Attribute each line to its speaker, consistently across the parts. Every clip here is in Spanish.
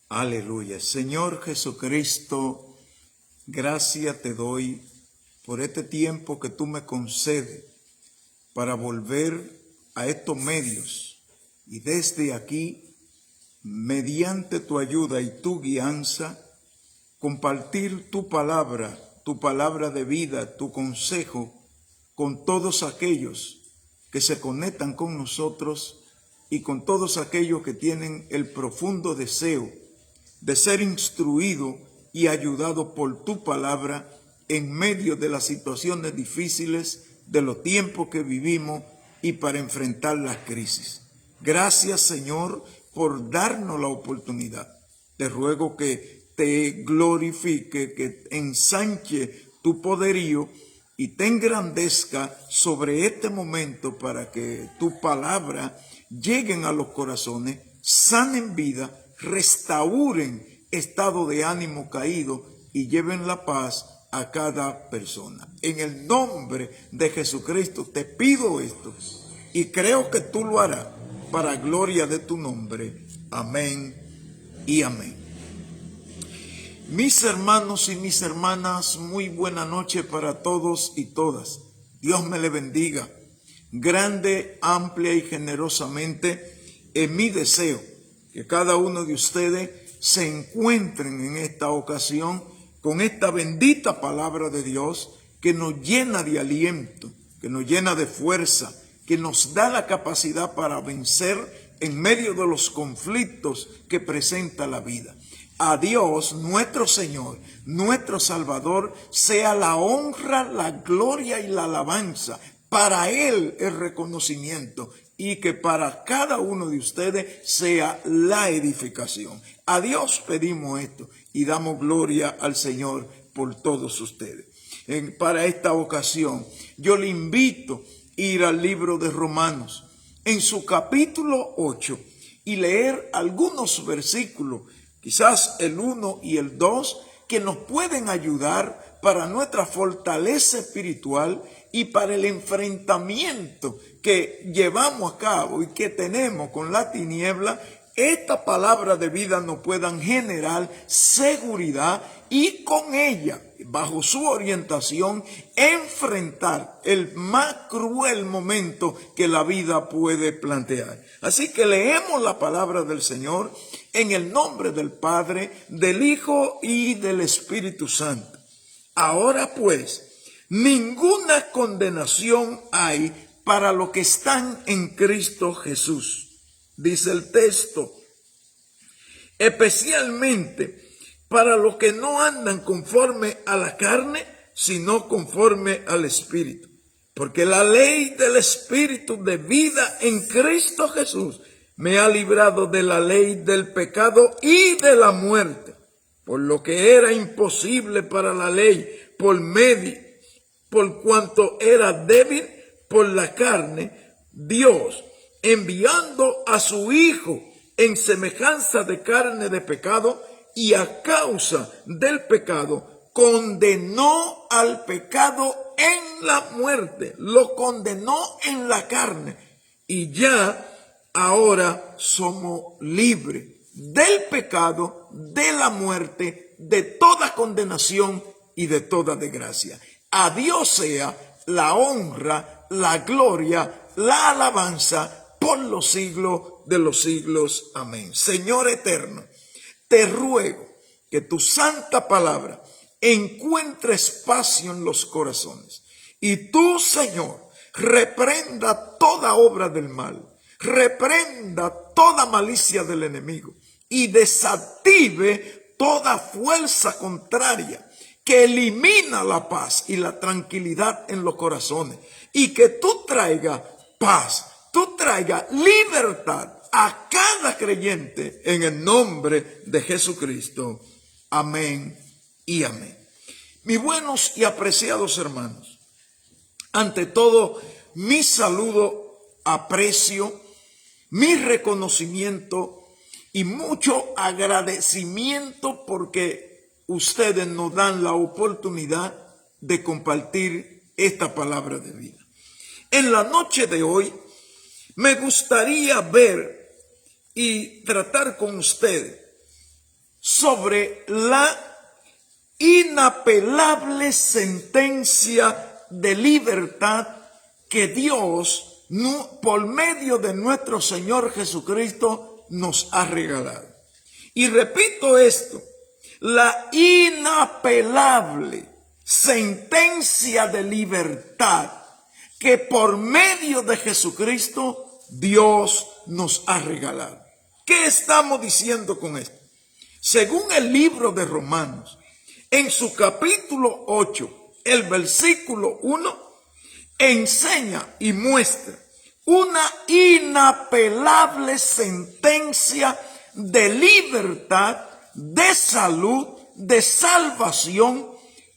Speaker 1: Aleluya. Señor Jesucristo, gracias te doy por este tiempo que tú me concedes para volver a estos medios y desde aquí, mediante tu ayuda y tu guianza, compartir tu palabra de vida, tu consejo con todos aquellos que se conectan con nosotros y con todos aquellos que tienen el profundo deseo de ser instruido y ayudado por tu palabra en medio de las situaciones difíciles de los tiempos que vivimos y para enfrentar las crisis. Gracias, Señor, por darnos la oportunidad. Te ruego que te glorifique, que ensanche tu poderío y te engrandezca sobre este momento para que tu palabra lleguen a los corazones, sanen vida, restauren estado de ánimo caído y lleven la paz a cada persona. En el nombre de Jesucristo te pido esto y creo que tú lo harás para gloria de tu nombre. Amén y amén. Mis hermanos y mis hermanas, muy buena noche para todos y todas. Dios me le bendiga grande, amplia y generosamente. Es mi deseo que cada uno de ustedes se encuentren en esta ocasión con esta bendita palabra de Dios que nos llena de aliento, que nos llena de fuerza, que nos da la capacidad para vencer en medio de los conflictos que presenta la vida. A Dios, nuestro Señor, nuestro Salvador, sea la honra, la gloria y la alabanza. Para Él el reconocimiento y que para cada uno de ustedes sea la edificación. A Dios pedimos esto y damos gloria al Señor por todos ustedes. Para esta ocasión, yo le invito a ir al libro de Romanos, en su capítulo 8, y leer algunos versículos, quizás el 1 y el 2, que nos pueden ayudar para nuestra fortaleza espiritual y para el enfrentamiento que llevamos a cabo y que tenemos con la tiniebla. Esta palabra de vida nos puedan generar seguridad y con ella, bajo su orientación, enfrentar el más cruel momento que la vida puede plantear. Así que leemos la palabra del Señor en el nombre del Padre, del Hijo y del Espíritu Santo. Ahora pues, ninguna condenación hay para los que están en Cristo Jesús. Dice el texto, especialmente para los que no andan conforme a la carne, sino conforme al Espíritu. Porque la ley del Espíritu de vida en Cristo Jesús me ha librado de la ley del pecado y de la muerte. Por lo que era imposible para la ley, por cuanto era débil por la carne, Dios, enviando a su Hijo en semejanza de carne de pecado, y a causa del pecado, condenó al pecado en la muerte, lo condenó en la carne, y ya ahora somos libres del pecado, de la muerte, de toda condenación y de toda desgracia. A Dios sea la honra, la gloria, la alabanza por los siglos de los siglos. Amén. Señor eterno, te ruego que tu santa palabra encuentre espacio en los corazones. Y tú, Señor, reprenda toda obra del mal, reprenda toda malicia del enemigo y desactive toda fuerza contraria que elimina la paz y la tranquilidad en los corazones, y que tú traigas paz, tú traigas libertad a cada creyente en el nombre de Jesucristo. Amén y amén. Mis buenos y apreciados hermanos, ante todo, mi saludo, aprecio, mi reconocimiento y mucho agradecimiento porque ustedes nos dan la oportunidad de compartir esta palabra de vida. En la noche de hoy me gustaría ver y tratar con ustedes sobre la inapelable sentencia de libertad que Dios, por medio de nuestro Señor Jesucristo, nos ha regalado. Y repito esto, la inapelable sentencia de libertad que por medio de Jesucristo Dios nos ha regalado. ¿Qué estamos diciendo con esto? Según el libro de Romanos, en su capítulo 8, el versículo 1, enseña y muestra una inapelable sentencia de libertad, de salud, de salvación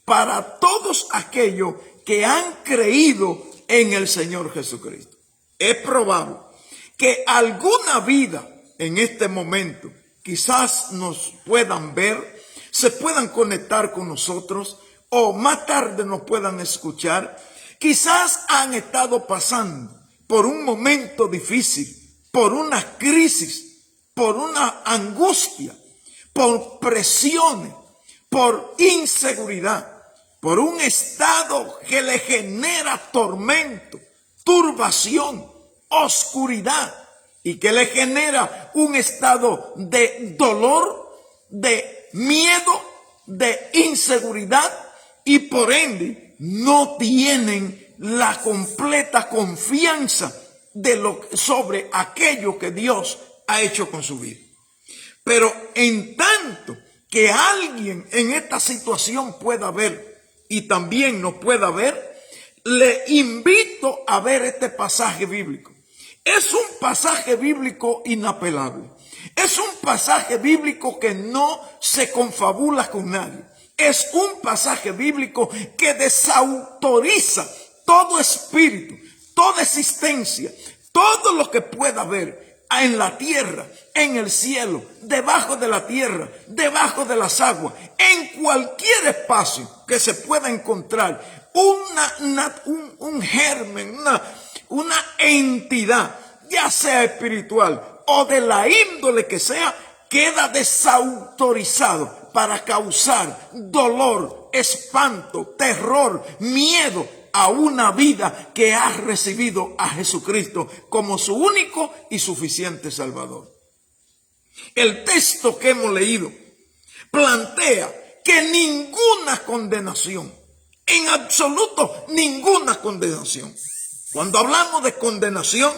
Speaker 1: para todos aquellos que han creído en el Señor Jesucristo. Es probable que alguna vida en este momento quizás nos puedan ver, se puedan conectar con nosotros o más tarde nos puedan escuchar. Quizás han estado pasando por un momento difícil, por una crisis, por una angustia, por presiones, por inseguridad, por un estado que le genera tormento, turbación, oscuridad y que le genera un estado de dolor, de miedo, de inseguridad y por ende no tienen la completa confianza sobre aquello que Dios ha hecho con su vida. Pero en tanto que alguien en esta situación pueda ver y también nos pueda ver, le invito a ver este pasaje bíblico. Es un pasaje bíblico inapelable. Es un pasaje bíblico que no se confabula con nadie. Es un pasaje bíblico que desautoriza todo espíritu, toda existencia, todo lo que pueda haber en la tierra, en el cielo, debajo de la tierra, debajo de las aguas, en cualquier espacio que se pueda encontrar un germen, una entidad, ya sea espiritual o de la índole que sea, queda desautorizado para causar dolor, espanto, terror, miedo a una vida que ha recibido a Jesucristo como su único y suficiente Salvador. El texto que hemos leído plantea que ninguna condenación, en absoluto ninguna condenación. Cuando hablamos de condenación,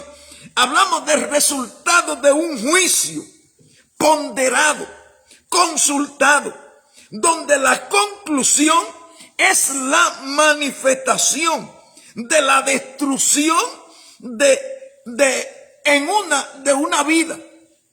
Speaker 1: hablamos del resultado de un juicio ponderado, consultado, donde la conclusión es la manifestación de la destrucción de una vida.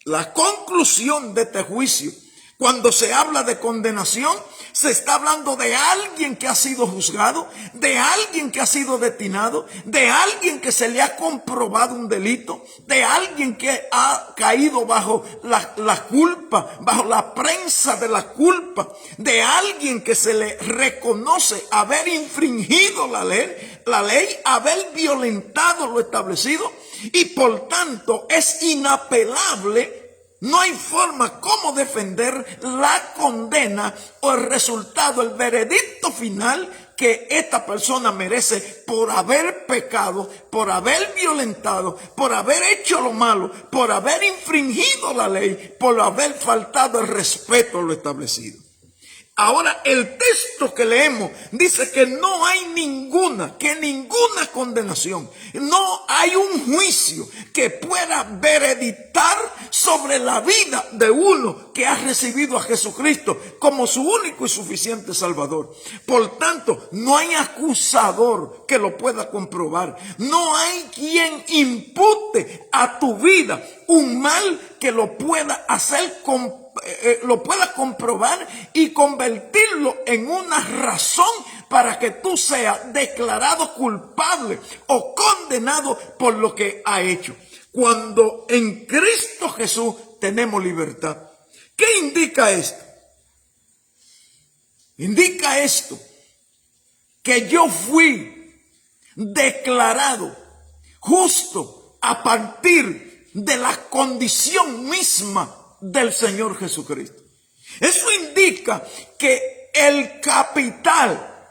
Speaker 1: La conclusión de este juicio, cuando se habla de condenación, se está hablando de alguien que ha sido juzgado, de alguien que ha sido destinado, de alguien que se le ha comprobado un delito, de alguien que ha caído bajo la culpa, bajo la prensa de la culpa, de alguien que se le reconoce haber infringido la ley, haber violentado lo establecido y por tanto es inapelable. No hay forma como defender la condena o el resultado, el veredicto final que esta persona merece por haber pecado, por haber violentado, por haber hecho lo malo, por haber infringido la ley, por haber faltado el respeto a lo establecido. Ahora el texto que leemos dice que no hay ninguna condenación. No hay un juicio que pueda veredictar sobre la vida de uno que ha recibido a Jesucristo como su único y suficiente Salvador. Por tanto, no hay acusador que lo pueda comprobar. No hay quien impute a tu vida un mal que lo pueda hacer lo puedas comprobar y convertirlo en una razón para que tú seas declarado culpable o condenado por lo que ha hecho. Cuando en Cristo Jesús tenemos libertad. ¿Qué indica esto? Indica esto, que yo fui declarado justo a partir de la condición misma del Señor Jesucristo. Eso indica que el capital,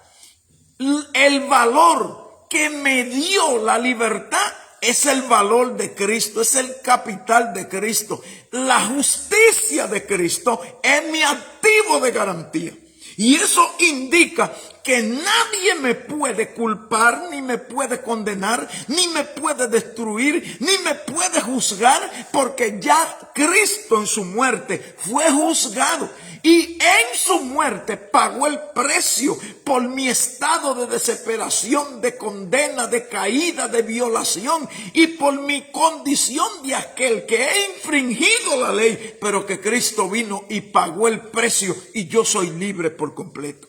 Speaker 1: el valor que me dio la libertad es el valor de Cristo, es el capital de Cristo. La justicia de Cristo es mi activo de garantía. Y eso indica que nadie me puede culpar, ni me puede condenar, ni me puede destruir, ni me puede juzgar, porque ya Cristo en su muerte fue juzgado. Y en su muerte pagó el precio por mi estado de desesperación, de condena, de caída, de violación, y por mi condición de aquel que he infringido la ley, pero que Cristo vino y pagó el precio y yo soy libre por completo.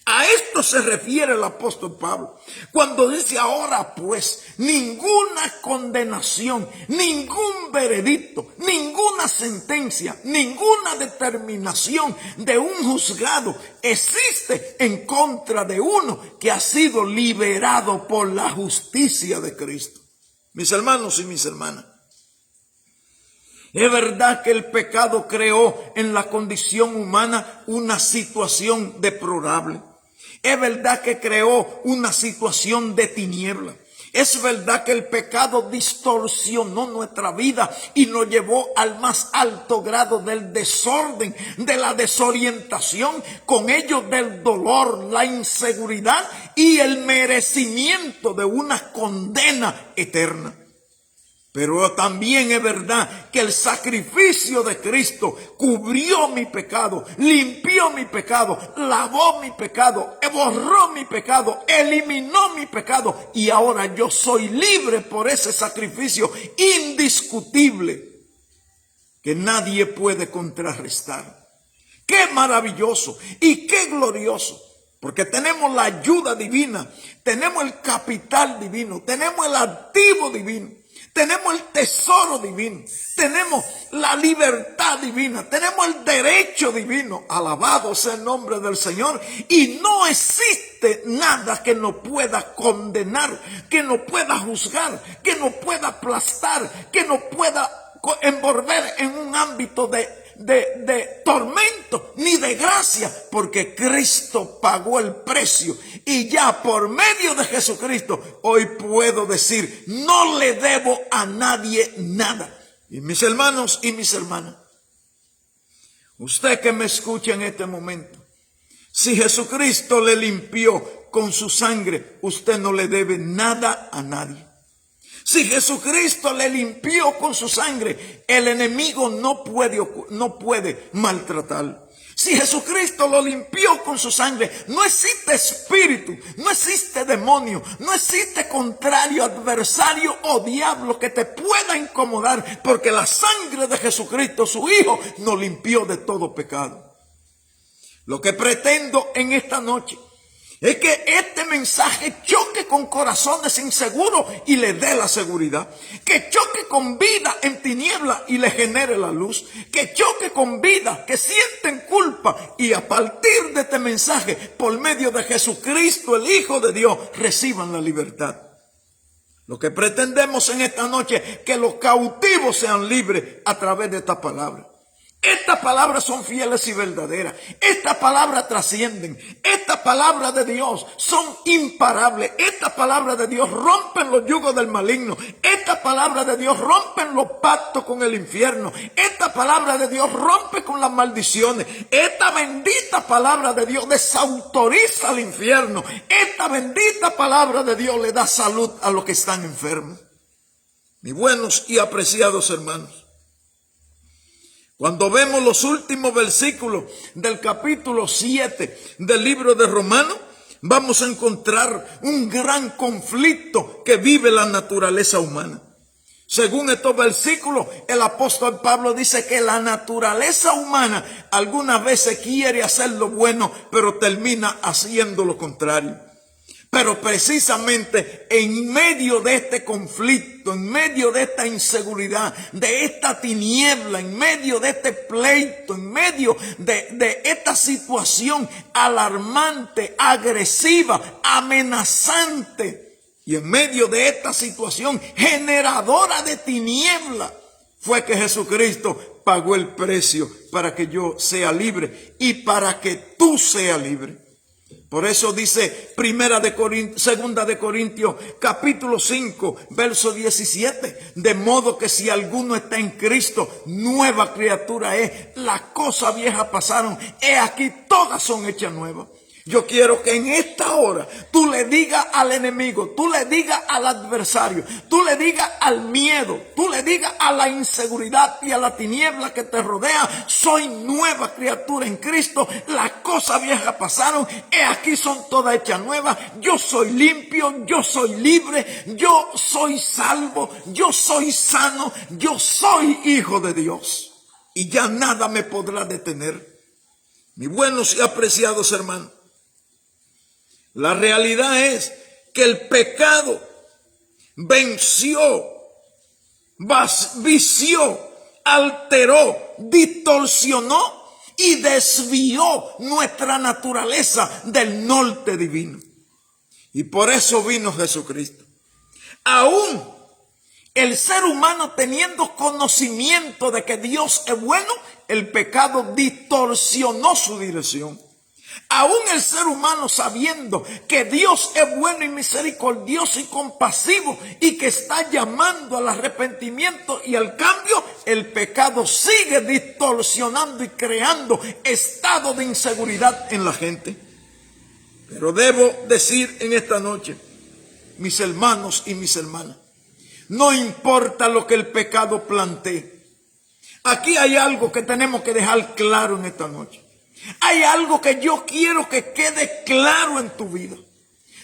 Speaker 1: A esto se refiere el apóstol Pablo cuando dice: ahora pues, ninguna condenación, ningún veredicto, ninguna sentencia, ninguna determinación de un juzgado existe en contra de uno que ha sido liberado por la justicia de Cristo. Mis hermanos y mis hermanas, es verdad que el pecado creó en la condición humana una situación deplorable. Es verdad que creó una situación de tiniebla. Es verdad que el pecado distorsionó nuestra vida y nos llevó al más alto grado del desorden, de la desorientación, con ello del dolor, la inseguridad y el merecimiento de una condena eterna. Pero también es verdad que el sacrificio de Cristo cubrió mi pecado, limpió mi pecado, lavó mi pecado, borró mi pecado, eliminó mi pecado. Y ahora yo soy libre por ese sacrificio indiscutible que nadie puede contrarrestar. ¡Qué maravilloso y qué glorioso! Porque tenemos la ayuda divina, tenemos el capital divino, tenemos el activo divino. Tenemos el tesoro divino, tenemos la libertad divina, tenemos el derecho divino. Alabado sea el nombre del Señor. Y no existe nada que nos pueda condenar, que nos pueda juzgar, que nos pueda aplastar, que nos pueda envolver en un ámbito de tormento ni de gracia, porque Cristo pagó el precio y ya por medio de Jesucristo hoy puedo decir: no le debo a nadie nada. Y mis hermanos y mis hermanas, usted que me escucha en este momento, si Jesucristo le limpió con su sangre, usted no le debe nada a nadie. Si Jesucristo le limpió con su sangre, el enemigo no puede maltratarlo. Si Jesucristo lo limpió con su sangre, no existe espíritu, no existe demonio, no existe contrario, adversario o diablo que te pueda incomodar, porque la sangre de Jesucristo, su Hijo, nos limpió de todo pecado. Lo que pretendo en esta noche es que este mensaje choque con corazones inseguros y le dé la seguridad. Que choque con vida en tiniebla y le genere la luz. Que choque con vida que sienten culpa y a partir de este mensaje, por medio de Jesucristo, el Hijo de Dios, reciban la libertad. Lo que pretendemos en esta noche es que los cautivos sean libres a través de esta palabra. Estas palabras son fieles y verdaderas. Estas palabras trascienden. Estas palabras de Dios son imparables. Estas palabras de Dios rompen los yugos del maligno. Estas palabras de Dios rompen los pactos con el infierno. Esta palabra de Dios rompe con las maldiciones. Esta bendita palabra de Dios desautoriza al infierno. Esta bendita palabra de Dios le da salud a los que están enfermos. Mis buenos y apreciados hermanos, cuando vemos los últimos versículos del capítulo 7 del libro de Romanos, vamos a encontrar un gran conflicto que vive la naturaleza humana. Según estos versículos, el apóstol Pablo dice que la naturaleza humana algunas veces quiere hacer lo bueno, pero termina haciendo lo contrario. Pero precisamente en medio de este conflicto, en medio de esta inseguridad, de esta tiniebla, en medio de este pleito, en medio de esta situación alarmante, agresiva, amenazante, y en medio de esta situación generadora de tiniebla, fue que Jesucristo pagó el precio para que yo sea libre y para que tú seas libre. Por eso dice Segunda de Corintios capítulo 5 verso 17, de modo que si alguno está en Cristo, nueva criatura es, las cosas viejas pasaron, he aquí todas son hechas nuevas. Yo quiero que en esta hora tú le digas al enemigo, tú le digas al adversario, tú le digas al miedo, tú le digas a la inseguridad y a la tiniebla que te rodea: soy nueva criatura en Cristo, las cosas viejas pasaron, he aquí son todas hechas nuevas, yo soy limpio, yo soy libre, yo soy salvo, yo soy sano, yo soy hijo de Dios. Y ya nada me podrá detener. Mis buenos y apreciados hermanos, la realidad es que el pecado venció, vició, alteró, distorsionó y desvió nuestra naturaleza del norte divino. Y por eso vino Jesucristo. Aún el ser humano teniendo conocimiento de que Dios es bueno, el pecado distorsionó su dirección. Aún el ser humano sabiendo que Dios es bueno y misericordioso y compasivo y que está llamando al arrepentimiento y al cambio, el pecado sigue distorsionando y creando estado de inseguridad en la gente. Pero debo decir en esta noche, mis hermanos y mis hermanas, no importa lo que el pecado plantee. Aquí hay algo que tenemos que dejar claro en esta noche. Hay algo que yo quiero que quede claro en tu vida.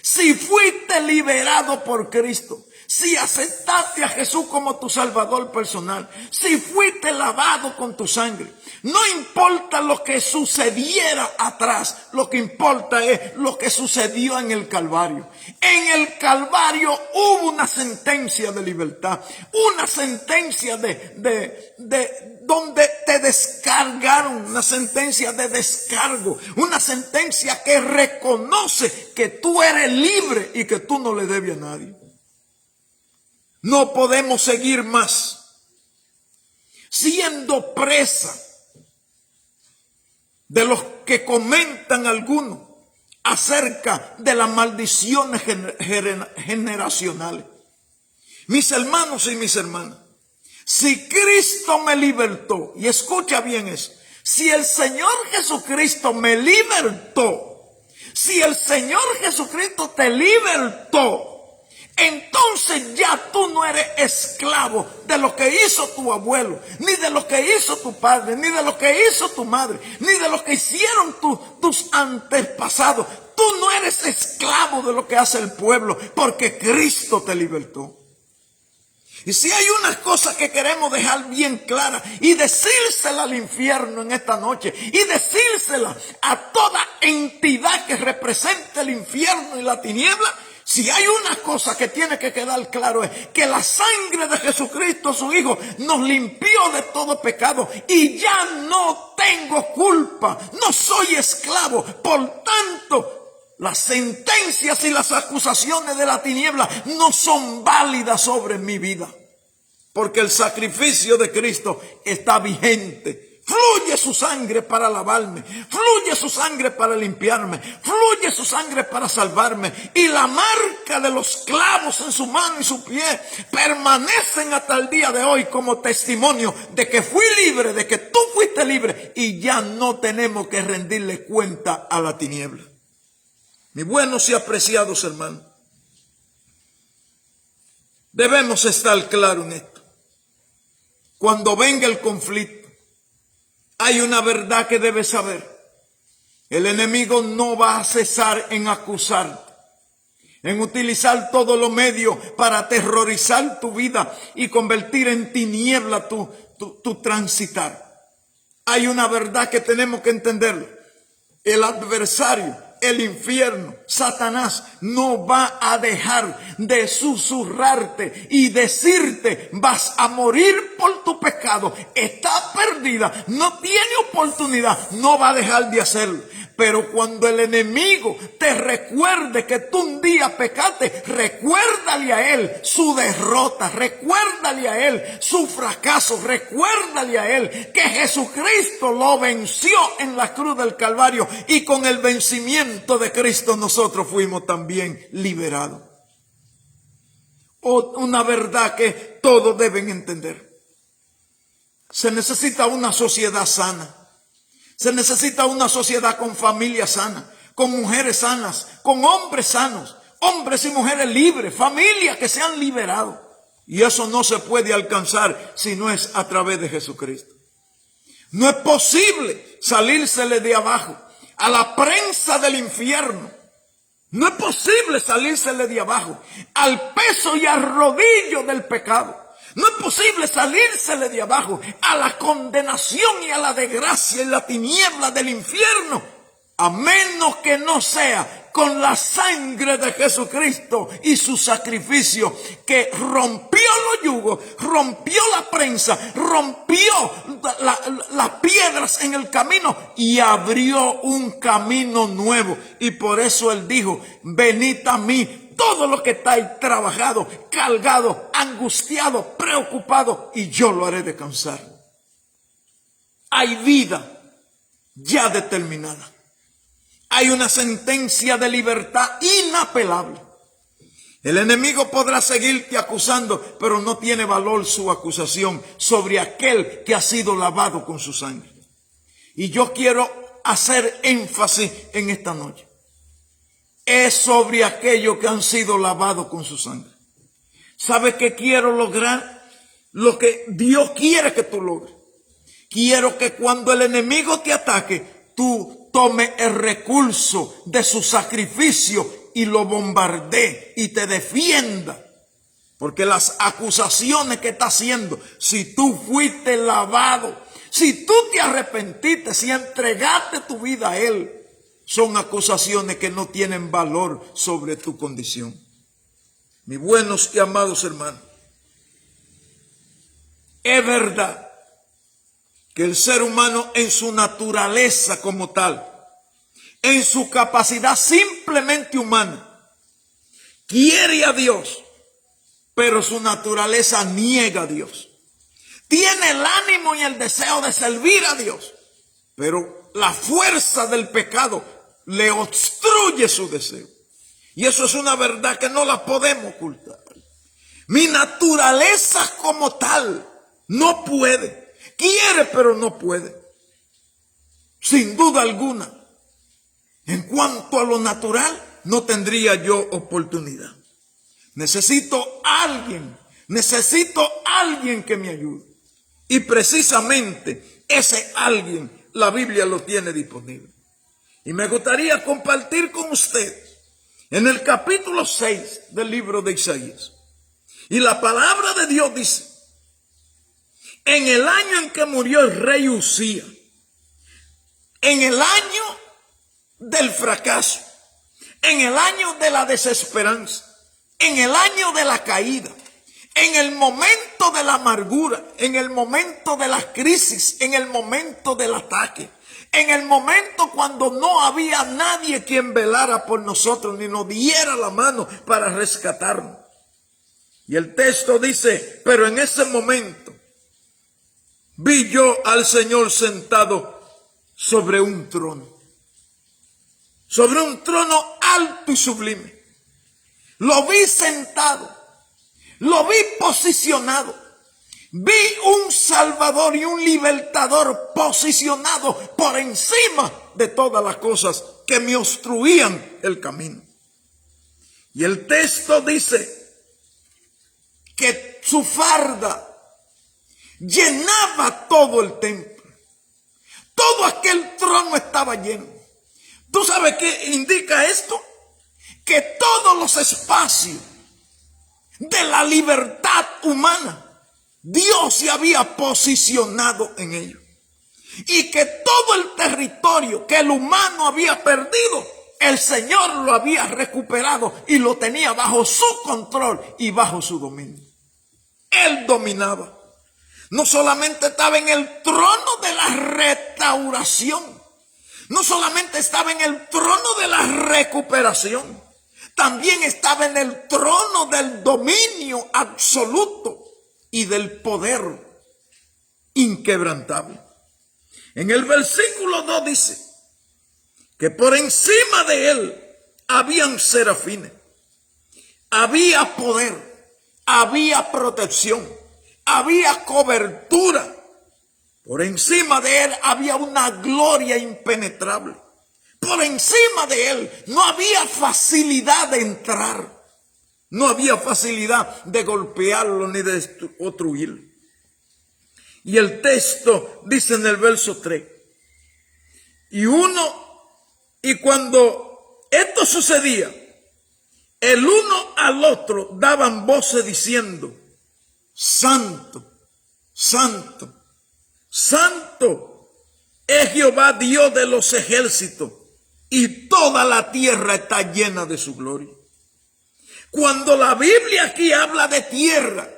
Speaker 1: Si fuiste liberado por Cristo, si aceptaste a Jesús como tu Salvador personal, si fuiste lavado con tu sangre, no importa lo que sucediera atrás, lo que importa es lo que sucedió en el Calvario. En el Calvario hubo una sentencia de libertad, una sentencia donde te descargaron, una sentencia de descargo, una sentencia que reconoce que tú eres libre y que tú no le debes a nadie. No podemos seguir más siendo presa de los que comentan algunos acerca de las maldiciones generacionales. Mis hermanos y mis hermanas, si Cristo me libertó, y escucha bien eso, si el Señor Jesucristo me libertó, si el Señor Jesucristo te libertó, entonces ya tú no eres esclavo de lo que hizo tu abuelo, ni de lo que hizo tu padre, ni de lo que hizo tu madre, ni de lo que hicieron tus antepasados. Tú no eres esclavo de lo que hace el pueblo, porque Cristo te libertó. Y si hay unas cosas que queremos dejar bien claras y decírsela al infierno en esta noche, y decírsela a toda entidad que represente el infierno y la tiniebla, si hay una cosa que tiene que quedar claro, es que la sangre de Jesucristo, su Hijo, nos limpió de todo pecado y ya no tengo culpa, no soy esclavo. Por tanto, las sentencias y las acusaciones de la tiniebla no son válidas sobre mi vida, porque el sacrificio de Cristo está vigente. Fluye su sangre para lavarme, fluye su sangre para limpiarme, fluye su sangre para salvarme. Y la marca de los clavos en su mano y su pie permanecen hasta el día de hoy como testimonio de que fui libre, de que tú fuiste libre, y ya no tenemos que rendirle cuenta a la tiniebla. Mis buenos y apreciados hermanos, debemos estar claros en esto. Cuando venga el conflicto, hay una verdad que debes saber. El enemigo no va a cesar en acusarte, en utilizar todos los medios para aterrorizar tu vida y convertir en tiniebla tu transitar. Hay una verdad que tenemos que entender. El adversario, el infierno, Satanás, no va a dejar de susurrarte y decirte: vas a morir por tu pecado, está perdida, no tiene oportunidad. No va a dejar de hacerlo. Pero cuando el enemigo te recuerde que tú un día pecaste, recuérdale a él su derrota, recuérdale a él su fracaso, recuérdale a él que Jesucristo lo venció en la cruz del Calvario y con el vencimiento de Cristo nosotros fuimos también liberados. Una verdad que todos deben entender. Se necesita una sociedad sana. Se necesita una sociedad con familias sanas, con mujeres sanas, con hombres sanos, hombres y mujeres libres, familias que se han liberado. Y eso no se puede alcanzar si no es a través de Jesucristo. No es posible salírsele de abajo a la prensa del infierno. No es posible salírsele de abajo al peso y al rodillo del pecado. No es posible salírsele de abajo a la condenación y a la desgracia y la tiniebla del infierno, a menos que no sea con la sangre de Jesucristo y su sacrificio que rompió los yugos, rompió la prensa, rompió las piedras en el camino y abrió un camino nuevo. Y por eso él dijo: venid a mí todos los que estáis trabajados, cargados, angustiados, preocupados, y yo lo haré descansar. Hay vida ya determinada. Hay una sentencia de libertad inapelable. El enemigo podrá seguirte acusando, pero no tiene valor su acusación sobre aquel que ha sido lavado con su sangre. Y yo quiero hacer énfasis en esta noche. Es sobre aquellos que han sido lavados con su sangre. ¿Sabes qué quiero lograr? Lo que Dios quiere que tú logres. Quiero que cuando el enemigo te ataque, tú tomes el recurso de su sacrificio y lo bombardee y te defienda. Porque las acusaciones que está haciendo, si tú fuiste lavado, si tú te arrepentiste, si entregaste tu vida a Él, son acusaciones que no tienen valor sobre tu condición. Mis buenos y amados hermanos, es verdad que el ser humano en su naturaleza como tal, en su capacidad simplemente humana, quiere a Dios, pero su naturaleza niega a Dios. Tiene el ánimo y el deseo de servir a Dios, pero la fuerza del pecado le obstruye su deseo. Y eso es una verdad que no la podemos ocultar. Mi naturaleza como tal no puede. Quiere, pero no puede. Sin duda alguna. En cuanto a lo natural, no tendría yo oportunidad. Necesito alguien que me ayude. Y precisamente ese alguien, la Biblia lo tiene disponible. Y me gustaría compartir con usted en el capítulo 6 del libro de Isaías. Y la palabra de Dios dice: en el año en que murió el rey Usías, en el año del fracaso, en el año de la desesperanza, en el año de la caída, en el momento de la amargura, en el momento de la crisis, en el momento del ataque, en el momento cuando no había nadie quien velara por nosotros ni nos diera la mano para rescatarnos. Y el texto dice: pero en ese momento vi yo al Señor sentado sobre un trono alto y sublime. Lo vi sentado, lo vi posicionado. Vi un Salvador y un Libertador posicionado por encima de todas las cosas que me obstruían el camino. Y el texto dice que su farda llenaba todo el templo. Todo aquel trono estaba lleno. ¿Tú sabes qué indica esto? Que todos los espacios de la libertad humana, Dios se había posicionado en ellos. Y que todo el territorio que el humano había perdido, el Señor lo había recuperado y lo tenía bajo su control y bajo su dominio. Él dominaba. No solamente estaba en el trono de la restauración, No solamente estaba en el trono de la recuperación, también estaba en el trono del dominio absoluto y del poder inquebrantable. En el versículo 2 dice que por encima de él habían serafines, había poder, había protección, había cobertura. Por encima de él había una gloria impenetrable. Por encima de él no había facilidad de entrar. No había facilidad de golpearlo ni de destruirlo. Y el texto dice en el verso 3. Y cuando esto sucedía, el uno al otro daban voces diciendo: Santo, Santo, Santo es Jehová Dios de los ejércitos, y toda la tierra está llena de su gloria. Cuando la Biblia aquí habla de tierra,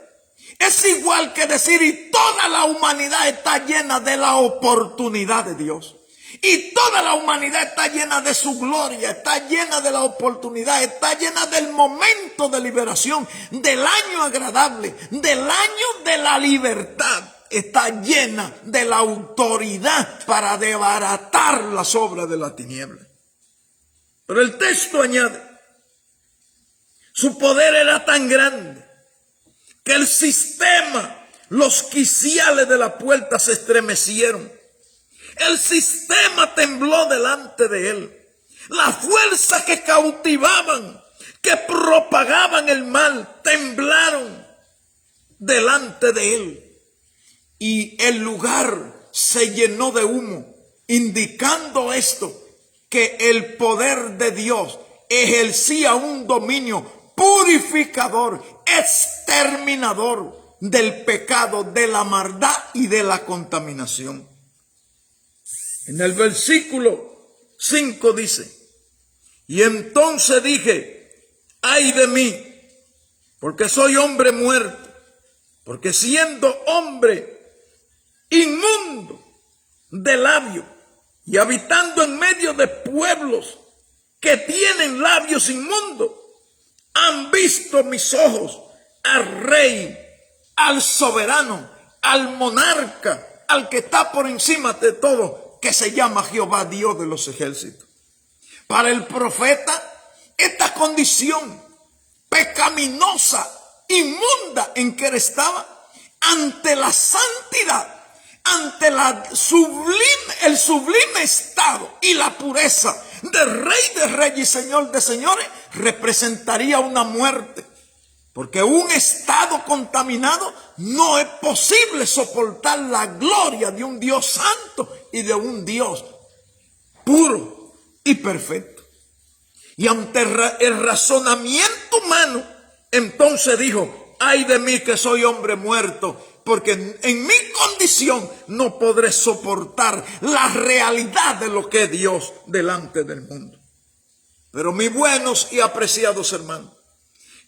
Speaker 1: es igual que decir y toda la humanidad está llena de la oportunidad de Dios. Y toda la humanidad está llena de su gloria, está llena de la oportunidad, está llena del momento de liberación, del año agradable, del año de la libertad. Está llena de la autoridad para desbaratar las obras de la tiniebla. Pero el texto añade: su poder era tan grande que el sistema, los quiciales de la puerta se estremecieron. El sistema tembló delante de él. Las fuerzas que cautivaban, que propagaban el mal, temblaron delante de él. Y el lugar se llenó de humo, indicando esto, que el poder de Dios ejercía un dominio purificador, exterminador del pecado, de la maldad y de la contaminación. En el versículo 5 dice: y entonces dije: ay de mí, porque soy hombre muerto, porque siendo hombre inmundo de labio y habitando en medio de pueblos que tienen labios inmundos, han visto mis ojos al rey, al soberano, al monarca, al que está por encima de todo, que se llama Jehová Dios de los ejércitos. Para el profeta, esta condición pecaminosa, inmunda en que él estaba, ante la santidad, ante el sublime estado y la pureza del Rey de Reyes y Señor de Señores, representaría una muerte. Porque un estado contaminado no es posible soportar la gloria de un Dios santo y de un Dios puro y perfecto. Y ante el razonamiento humano, entonces dijo: ay de mí que soy hombre muerto, porque en mi condición no podré soportar la realidad de lo que es Dios delante del mundo. Pero mis buenos y apreciados hermanos,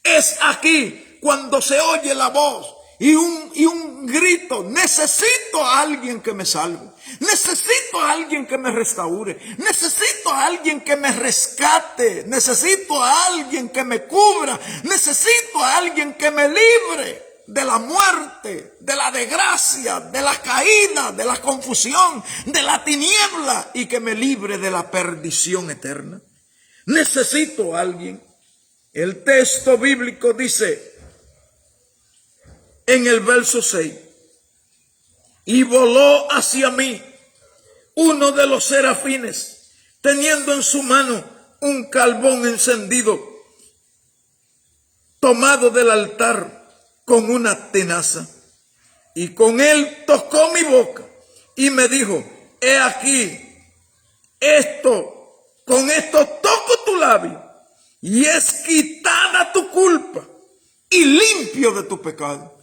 Speaker 1: es aquí cuando se oye la voz y un grito: necesito a alguien que me salve, necesito a alguien que me restaure, necesito a alguien que me rescate, necesito a alguien que me cubra, necesito a alguien que me libre de la muerte, de la desgracia, de la caída, de la confusión, de la tiniebla, y que me libre de la perdición eterna. Necesito a alguien. El texto bíblico dice en el verso 6: y voló hacia mí uno de los serafines, teniendo en su mano un carbón encendido, tomado del altar con una tenaza, y con él tocó mi boca y me dijo: he aquí, con esto toco tu labio, y es quitada tu culpa y limpio de tu pecado.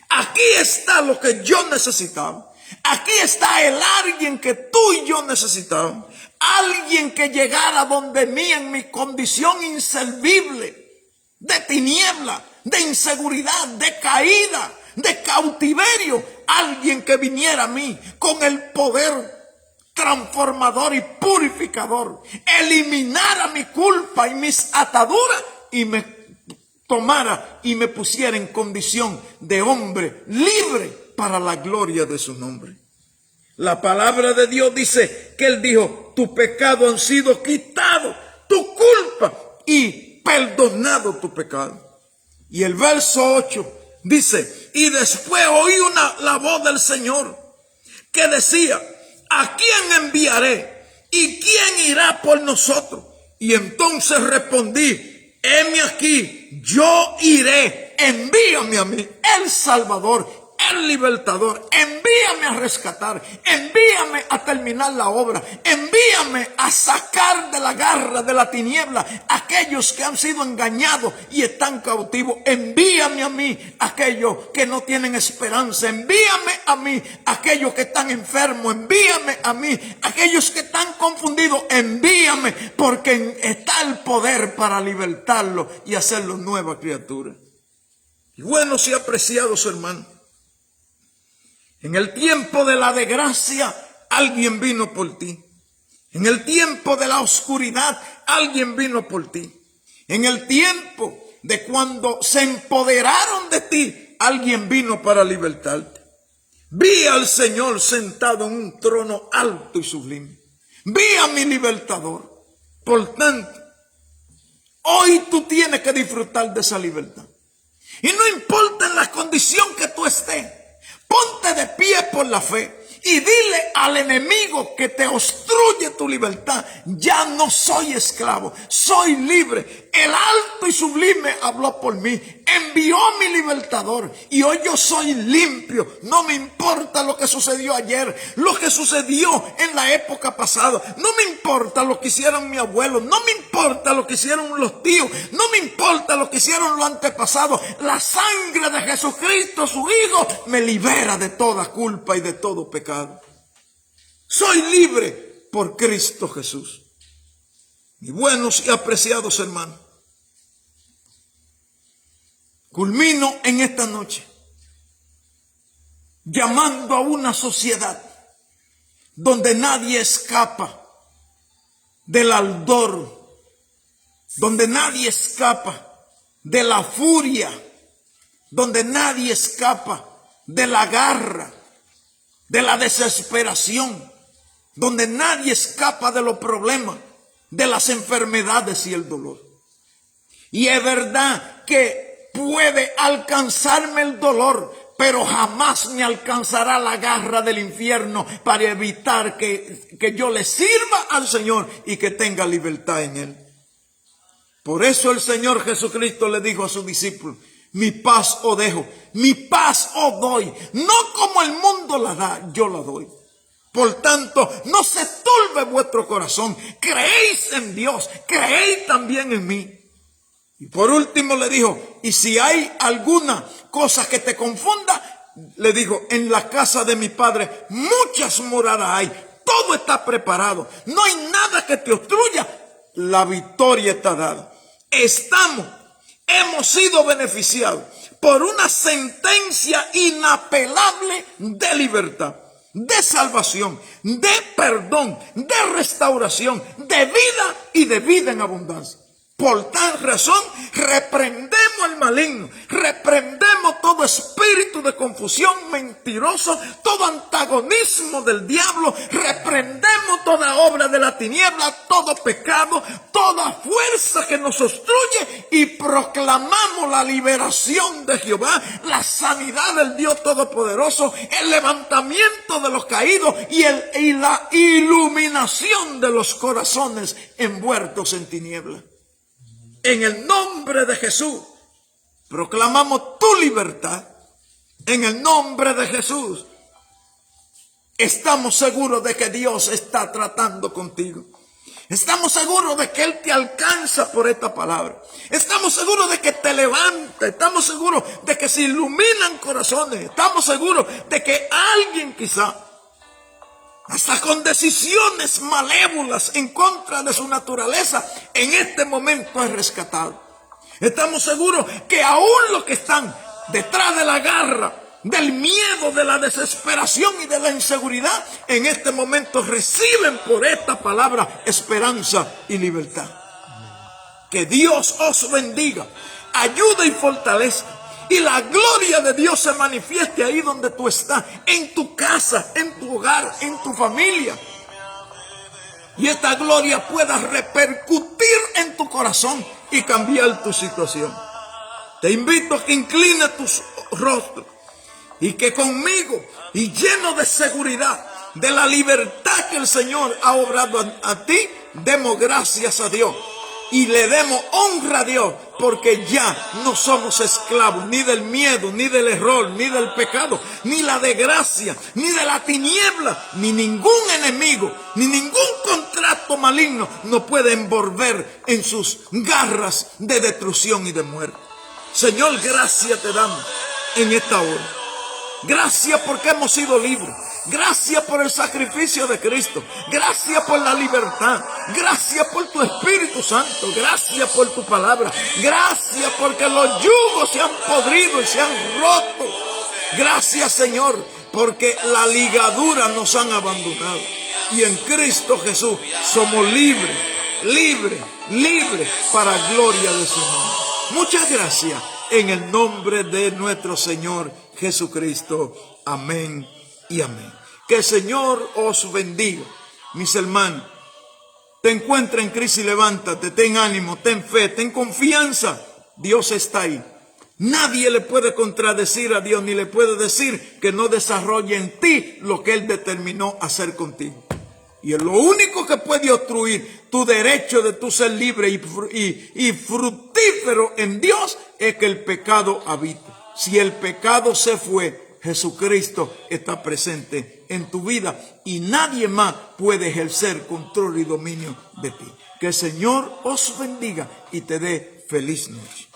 Speaker 1: Aquí está lo que yo necesitaba. Aquí está el alguien que tú y yo necesitábamos. Alguien que llegara donde mí en mi condición inservible, de tiniebla, de inseguridad, de caída, de cautiverio. Alguien que viniera a mí con el poder transformador y purificador, eliminara mi culpa y mis ataduras y me tomara y me pusiera en condición de hombre libre para la gloria de su nombre. La palabra de Dios dice que Él dijo, tus pecados han sido quitados, tu culpa y perdonado tu pecado. Y el verso 8 dice, y después oí la voz del Señor que decía, ¿a quién enviaré? ¿Y quién irá por nosotros? Y entonces respondí, heme aquí, yo iré, envíame a mí, el Salvador, el libertador, envíame a rescatar, envíame a terminar la obra, envíame a sacar de la garra de la tiniebla a aquellos que han sido engañados y están cautivos, envíame a mí aquellos que no tienen esperanza, envíame a mí aquellos que están enfermos, envíame a mí aquellos que están confundidos, envíame, porque está el poder para libertarlos y hacerlos nueva criatura. Y buenos y apreciados hermanos, en el tiempo de la desgracia, alguien vino por ti. En el tiempo de la oscuridad, alguien vino por ti. En el tiempo de cuando se empoderaron de ti, alguien vino para libertarte. Vi al Señor sentado en un trono alto y sublime. Vi a mi libertador. Por tanto, hoy tú tienes que disfrutar de esa libertad. Y no importa en la condición que tú estés. Ponte de pie por la fe y dile al enemigo que te obstruye tu libertad, ya no soy esclavo, soy libre. El alto y sublime habló por mí, envió a mi libertador y hoy yo soy limpio. No me importa lo que sucedió ayer, lo que sucedió en la época pasada, no me importa lo que hicieron mi abuelo, no me importa lo que hicieron los tíos, no me importa lo que hicieron los antepasados. La sangre de Jesucristo, su Hijo, me libera de toda culpa y de todo pecado. Soy libre por Cristo Jesús. Mis buenos y apreciados hermanos, culmino en esta noche llamando a una sociedad donde nadie escapa del ardor, donde nadie escapa de la furia, donde nadie escapa de la garra, de la desesperación, donde nadie escapa de los problemas, de las enfermedades y el dolor. Y es verdad que puede alcanzarme el dolor, pero jamás me alcanzará la garra del infierno para evitar que yo le sirva al Señor y que tenga libertad en Él. Por eso el Señor Jesucristo le dijo a sus discípulos, mi paz os dejo, mi paz os doy, no como el mundo la da, yo la doy. Por tanto, no se turbe vuestro corazón, creéis en Dios, creéis también en mí. Y por último le dijo, y si hay alguna cosa que te confunda, le dijo, en la casa de mi Padre muchas moradas hay, todo está preparado, no hay nada que te obstruya, la victoria está dada. Hemos sido beneficiados por una sentencia inapelable de libertad, de salvación, de perdón, de restauración, de vida y de vida en abundancia. Por tal razón, reprendemos al maligno, reprendemos todo espíritu de confusión mentiroso, todo antagonismo del diablo, reprendemos toda obra de la tiniebla, todo pecado, toda fuerza que nos obstruye y proclamamos la liberación de Jehová, la sanidad del Dios Todopoderoso, el levantamiento de los caídos y la iluminación de los corazones envueltos en tinieblas. En el nombre de Jesús, proclamamos tu libertad. En el nombre de Jesús, estamos seguros de que Dios está tratando contigo. Estamos seguros de que Él te alcanza por esta palabra. Estamos seguros de que te levanta. Estamos seguros de que se iluminan corazones. Estamos seguros de que alguien quizá, hasta con decisiones malévolas en contra de su naturaleza, en este momento es rescatado. Estamos seguros que aún los que están detrás de la garra del miedo, de la desesperación y de la inseguridad, en este momento reciben por esta palabra esperanza y libertad. Que Dios os bendiga, ayude y fortalezca. Y la gloria de Dios se manifieste ahí donde tú estás, en tu casa, en tu hogar, en tu familia. Y esta gloria pueda repercutir en tu corazón y cambiar tu situación. Te invito a que inclines tus rostros y que conmigo, y lleno de seguridad, de la libertad que el Señor ha obrado a ti, demos gracias a Dios. Y le demos honra a Dios, porque ya no somos esclavos ni del miedo, ni del error, ni del pecado, ni la desgracia, ni de la tiniebla, ni ningún enemigo, ni ningún contrato maligno nos puede envolver en sus garras de destrucción y de muerte. Señor, gracias te damos en esta hora. Gracias porque hemos sido libres. Gracias por el sacrificio de Cristo. Gracias por la libertad. Gracias por tu Espíritu Santo. Gracias por tu palabra. Gracias porque los yugos se han podrido y se han roto. Gracias, Señor, porque la ligadura nos han abandonado. Y en Cristo Jesús somos libres, libres, libres para gloria de su nombre. Muchas gracias en el nombre de nuestro Señor Jesucristo. Amén y amén. Que el Señor os bendiga, mis hermanos. Te encuentras en crisis, levántate, ten ánimo, ten fe, ten confianza. Dios está ahí. Nadie le puede contradecir a Dios, ni le puede decir que no desarrolle en ti lo que Él determinó hacer contigo. Y lo único que puede obstruir tu derecho de tu ser libre y fructífero en Dios es que el pecado habite. Si el pecado se fue, Jesucristo está presente en tu vida y nadie más puede ejercer control y dominio de ti. Que el Señor os bendiga y te dé feliz noche.